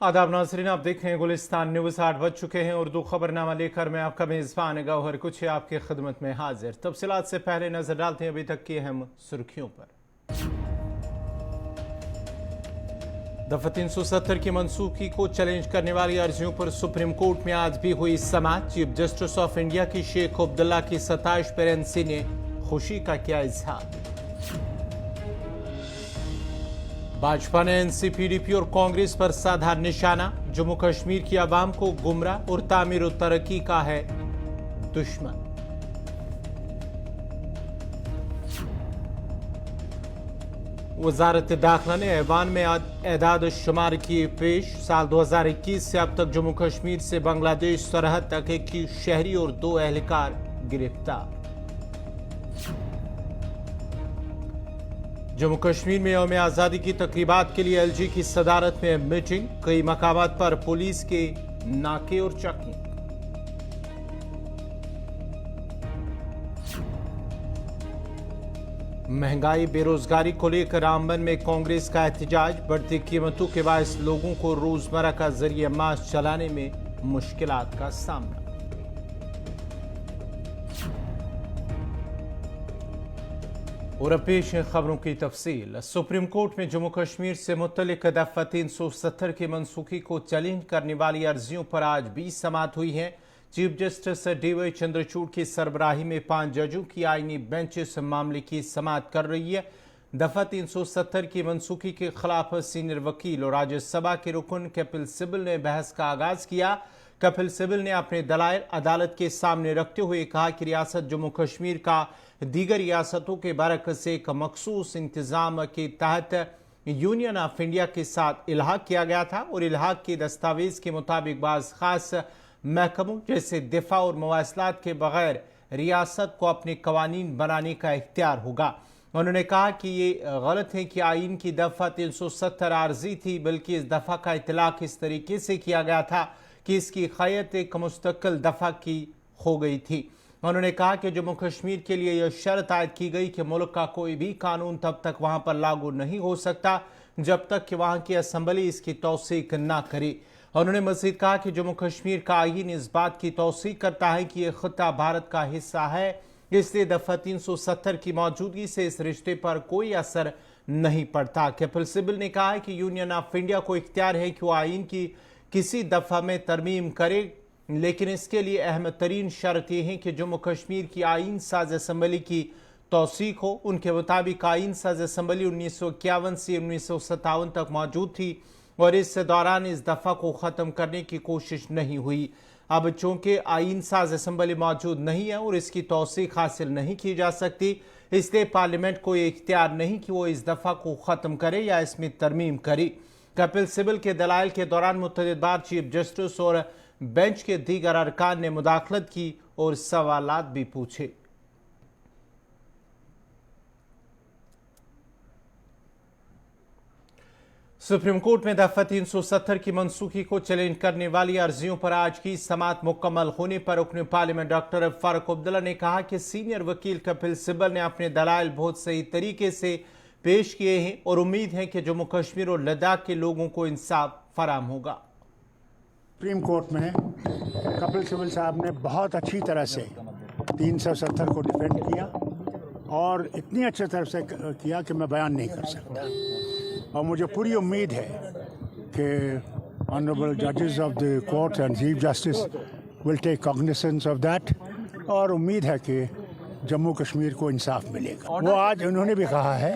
आदाब नाज़रीन, आप देख रहे हैं गुलिस्तान न्यूज़। 8 बज चुके हैं। उर्दू खबरनामा लेकर मैं आपका मेज़बान गौहर कुछ है आपकी खिदमत में हाजिर। तफसीलात से पहले नजर डालते हैं अभी तक की अहम सुर्खियों पर। दफा 370 की मनसूखी को चैलेंज करने वाली अर्जियों पर सुप्रीम कोर्ट में आज भी हुई समाअत। चीफ जस्टिस ऑफ इंडिया की शेख अब्दुल्ला की 27 पर एनसी ने खुशी का किया इजहार। भाजपा ने एनसी, पीडीपी और कांग्रेस पर साधा निशाना। जम्मू कश्मीर की आवाम को गुमराह और तामीर और तरक्की का है दुश्मन। वजारत दाखिला ने ऐवान में एदाद शुमार किए पेश। साल 2021 से अब तक जम्मू कश्मीर से बांग्लादेश सरहद तक 21 शहरी और 2 एहलकार गिरफ्तार। जम्मू कश्मीर में यौम आज़ादी की तकरीबात के लिए एलजी की सदारत में मीटिंग। कई मकामात पर पुलिस के नाके और चेकिंग। महंगाई बेरोजगारी को लेकर रामबन में कांग्रेस का एहतजाज। बढ़ती कीमतों के बायस लोगों को रोजमर्रा का जरिए माश चलाने में मुश्किलात का सामना। और अब पेश है खबरों की तफसील। सुप्रीम कोर्ट में जम्मू कश्मीर से मुतल्लिक दफा 370 की मनसूखी को चैलेंज करने वाली अर्जियों पर आज भी समाअत हुई है। चीफ जस्टिस डीवाई चंद्रचूड़ की सरबराही में 5 जजों की आईनी बेंच इस मामले की समाअत कर रही है। दफा 370 की मनसूखी के खिलाफ सीनियर वकील और राज्यसभा के रुकन कपिल सिब्बल ने बहस का आगाज किया। कपिल सिब्बल ने अपने दलाइल अदालत के सामने रखते हुए कहा कि रियासत जम्मू कश्मीर का दीगर रियासतों के बरक्स एक मखसूस इंतजाम के तहत यूनियन ऑफ इंडिया के साथ इल्हाक किया गया था और इल्हाक के दस्तावेज के मुताबिक बाज़ खास महकमों जैसे दिफा और मवासलात के बगैर रियासत को अपने कवानीन बनाने का इख्तियार होगा। उन्होंने कहा कि ये गलत है कि आइन की दफा 370 आर्जी थी, बल्कि इस दफा का इतलाक इस तरीके से किया गया था कि इसकी खैयत एक मुस्तकिल दफा की हो गई थी। उन्होंने कहा कि जम्मू कश्मीर के लिए यह शर्त आयद की गई कि मुल्क का कोई भी कानून तब तक वहां पर लागू नहीं हो सकता जब तक कि वहां की असम्बली इसकी तौसीक न करे। उन्होंने मजीद कहा कि जम्मू कश्मीर का आइन इस बात की तौसीक करता है कि यह खित्ता भारत का हिस्सा है, इसलिए दफा 370 की मौजूदगी से इस रिश्ते पर कोई असर नहीं पड़ता। कपिल सिब्बल ने कहा है कि यूनियन ऑफ इंडिया को इख्तियार है कि वह आइन की किसी दफा में तरमीम करे, लेकिन इसके लिए अहम तरीन शर्त यह है कि जम्मू कश्मीर की आइन साज असम्बली की तौसीक हो। उनके मुताबिक आइन साज असम्बली 1951 से 1957 तक मौजूद थी और इस दौरान इस दफा को ख़त्म करने की कोशिश नहीं हुई। अब चूंकि आइन साज असम्बली मौजूद नहीं है और इसकी तौसीक हासिल नहीं की जा सकती, इसलिए पार्लियामेंट को यह इख्तियार नहीं कि वो इस दफा को ख़त्म करे या इसमें तरमीम करे। कपिल सिब्बल के दलाइल के दौरान मुतअद्दिद बार चीफ जस्टिस और बेंच के दीगर अरकान ने मुदाखलत की और सवालात भी पूछे। सुप्रीम कोर्ट में दफा 370 की मनसूखी को चैलेंज करने वाली अर्जियों पर आज की समाअत मुकम्मल होने पर रुकन पार्लियामेंट डॉक्टर फारूक अब्दुल्ला ने कहा कि सीनियर वकील कपिल सिब्बल ने अपने दलाइल बहुत सही तरीके से पेश किए हैं और उम्मीद है कि जम्मू कश्मीर और लद्दाख के लोगों को इंसाफ फराम होगा। सुप्रीम कोर्ट में कपिल सिब्बल साहब ने बहुत अच्छी तरह से 370 को डिफेंड किया और इतनी अच्छी तरह से किया कि मैं बयान नहीं कर सकता। और मुझे पूरी उम्मीद है कि ऑनरेबल जजेस of the court and chief justice will take cognizance of that और उम्मीद है कि जम्मू कश्मीर को इंसाफ मिलेगा। वो आज उन्होंने भी कहा है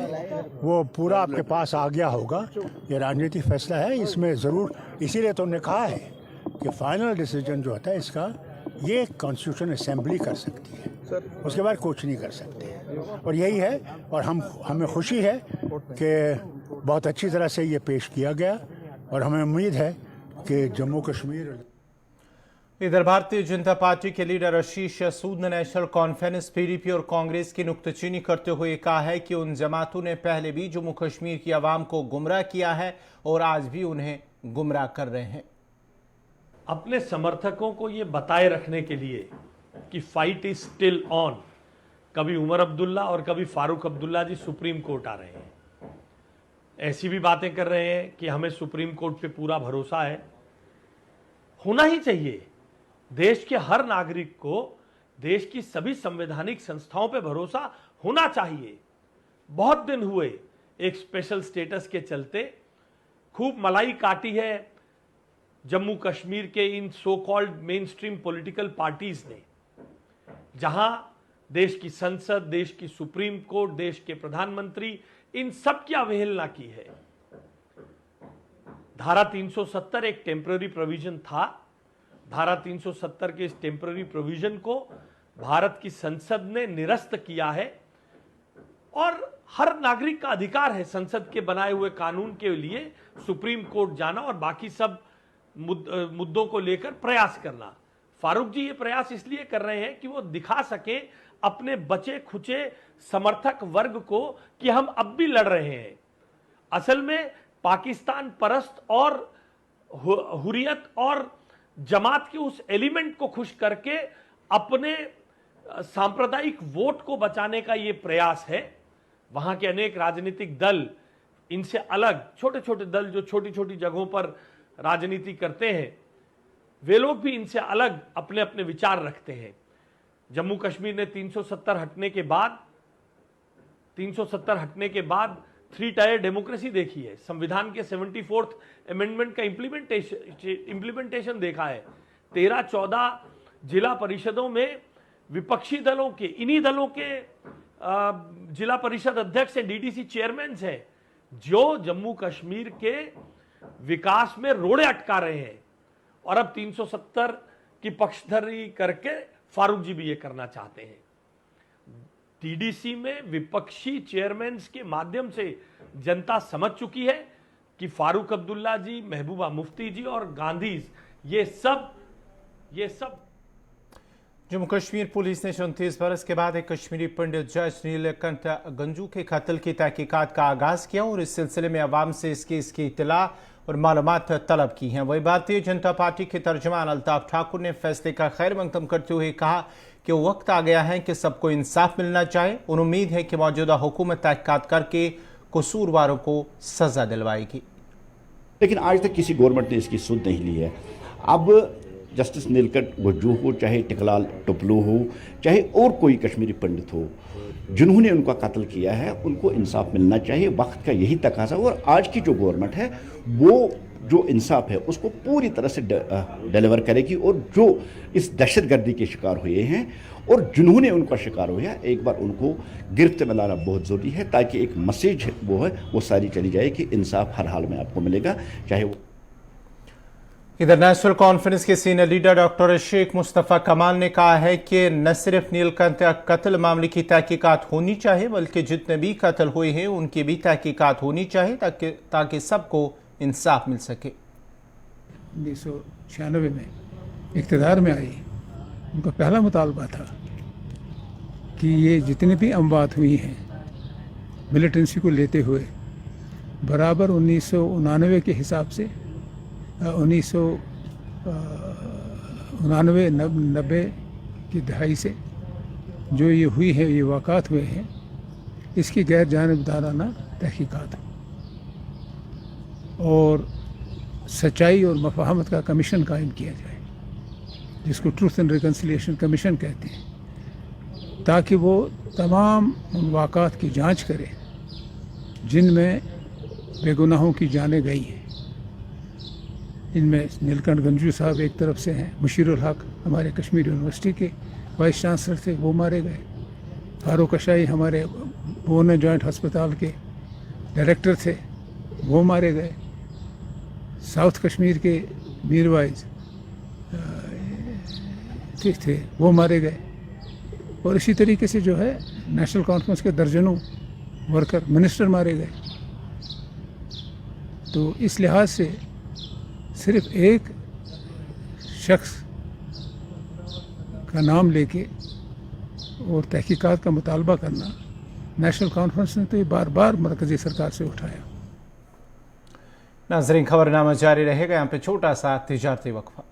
वो पूरा आपके पास आ गया होगा। ये राजनीतिक फैसला है, इसमें ज़रूर इसीलिए तो उन्होंने कहा है कि फाइनल डिसीजन जो होता है इसका ये कॉन्स्टिट्यूशन असेंबली कर सकती है, उसके बाद कुछ नहीं कर सकते। और यही है और हमें खुशी है कि बहुत अच्छी तरह से ये पेश किया गया और हमें उम्मीद है कि जम्मू कश्मीर। इधर भारतीय जनता पार्टी के लीडर आशीष सूद ने नेशनल कॉन्फ्रेंस, पीडीपी और कांग्रेस की नुक्ताचीनी करते हुए कहा है कि उन जमातों ने पहले भी जम्मू कश्मीर की आवाम को गुमराह किया है और आज भी उन्हें गुमराह कर रहे हैं। अपने समर्थकों को ये बताए रखने के लिए कि फाइट इज स्टिल ऑन, कभी उमर अब्दुल्ला और कभी फारूक अब्दुल्ला जी सुप्रीम कोर्ट आ रहे हैं। ऐसी भी बातें कर रहे हैं कि हमें सुप्रीम कोर्ट पे पूरा भरोसा है। होना ही चाहिए। देश के हर नागरिक को देश की सभी संवैधानिक संस्थाओं पे भरोसा होना चाहिए। बहुत दिन हुए एक स्पेशल स्टेटस के चलते खूब मलाई काटी है जम्मू कश्मीर के इन so called mainstream political parties ने, जहां देश की संसद, देश की सुप्रीम कोर्ट, देश के प्रधानमंत्री, इन सब की अवहेलना की है। धारा 370 एक टेम्पररी प्रोविजन था। धारा 370 के इस टेम्पररी प्रोविजन को भारत की संसद ने निरस्त किया है और हर नागरिक का अधिकार है संसद के बनाए हुए कानून के लिए सुप्रीम कोर्ट जाना और बाकी सब मुद्दों को लेकर प्रयास करना। फारूक जी ये प्रयास इसलिए कर रहे हैं कि वो दिखा सके अपने बचे खुचे समर्थक वर्ग को कि हम अब भी लड़ रहे हैं। असल में पाकिस्तान परस्त और हुर्रियत और जमात के उस एलिमेंट को खुश करके अपने सांप्रदायिक वोट को बचाने का ये प्रयास है। वहां के अनेक राजनीतिक दल इनसे अलग, छोटे छोटे दल जो छोटी छोटी जगहों पर राजनीति करते हैं, वे लोग भी इनसे अलग अपने अपने विचार रखते हैं। जम्मू कश्मीर ने 370 हटने के बाद 3 टायर डेमोक्रेसी देखी है। संविधान के 74th अमेंडमेंट का इंप्लीमेंटेशन देखा है। 13-14 जिला परिषदों में विपक्षी दलों के, इन्हीं दलों के जिला परिषद अध्यक्ष हैं, डीडीसी चेयरमैन हैं, जो जम्मू कश्मीर के विकास में रोड़े अटका रहे हैं। और अब 370 की पक्षधरी करके फारूक जी भी ये करना चाहते हैं। टीडीसी में विपक्षी चेयरमैन के माध्यम से जनता समझ चुकी है कि फारूक अब्दुल्ला जी, महबूबा मुफ्ती जी और गांधी ये सब जम्मू कश्मीर पुलिस ने 34 बरस के बाद एक कश्मीरी पंडित जज नीलकंठ गंजू के कत्ल की तहकीकात का आगाज किया और इस सिलसिले में अवाम से इस केस की इत्तला और मालूमात तलब की हैं। वही भारतीय जनता पार्टी के तर्जमान अल्ताफ ठाकुर ने फैसले का खैर मकदम करते हुए कहा कि वक्त आ गया है कि सबको इंसाफ मिलना चाहिए। उन्हें उम्मीद है कि मौजूदा हुकूमत तहकीकात करके कसूरवारों को सजा दिलवाएगी। लेकिन आज तक किसी गवर्नमेंट ने इसकी सुध नहीं ली है। अब जस्टिस नीलकंठ गंजू हो, चाहे टिकलाल टुपलू हो, चाहे और कोई कश्मीरी पंडित हो, जिन्होंने उनका कत्ल किया है, उनको इंसाफ मिलना चाहिए। वक्त का यही तकाजा। और आज की जो गवर्नमेंट है वो जो इंसाफ है उसको पूरी तरह से डिलीवर करेगी। और जो इस दहशतगर्दी के शिकार हुए हैं और जिन्होंने उनका शिकार हुआ, एक बार उनको गिरफ्त में लाना बहुत ज़रूरी है, ताकि एक मैसेज वो सारी चली जाए कि इंसाफ हर हाल में आपको मिलेगा, चाहे वो। इधर नेशनल कॉन्फ्रेंस के senior leader doctor Sheikh Mustafa Kamal ने कहा है कि न सिर्फ नीलकंठ कत्ल मामले की तहकीकात होनी चाहिए, बल्कि जितने भी कत्ल हुए हैं उनकी भी तहकीकात होनी चाहिए ताकि सबको इंसाफ मिल सके। 1996 में इक़्तिदार में आई, उनका पहला मुतालबा था कि ये जितनी भी अमवात हुई हैं मिलिटेंसी को लेते हुए बराबर 1999 के हिसाब से 1999-90 की दहाई से जो ये हुई है, ये वाक़ात हुए हैं, इसकी गैर जानिबदाराना तहकीकात और सच्चाई और मफाहमत का कमीशन कायम किया जाए, जिसको ट्रूथ एंड रिकन्सिलिएशन कमीशन कहते हैं, ताकि वो तमाम उन वाक़ात की जांच करे जिनमें बेगुनाहों की जानें गई हैं। इनमें नीलकंठ गंजू साहब एक तरफ से हैं, मुशीरुल हक हमारे कश्मीर यूनिवर्सिटी के वाइस चांसलर थे, वो मारे गए। फारूक अशाई हमारे पूणे जॉइंट हस्पताल के डायरेक्टर थे, वो मारे गए। साउथ कश्मीर के मीरवाइज थे, वो मारे गए। और इसी तरीके से जो है नेशनल कॉन्फ्रेंस के दर्जनों वर्कर, मिनिस्टर मारे गए। तो इस लिहाज से सिर्फ एक शख्स का नाम लेके और तहकीकात का मुतालबा करना, नेशनल कॉन्फ्रेंस ने तो ये बार बार मरकज़ी सरकार से उठाया। नाज़रीन, खबरनामा जारी रहेगा। यहाँ पे छोटा सा तिजारती वक्फा।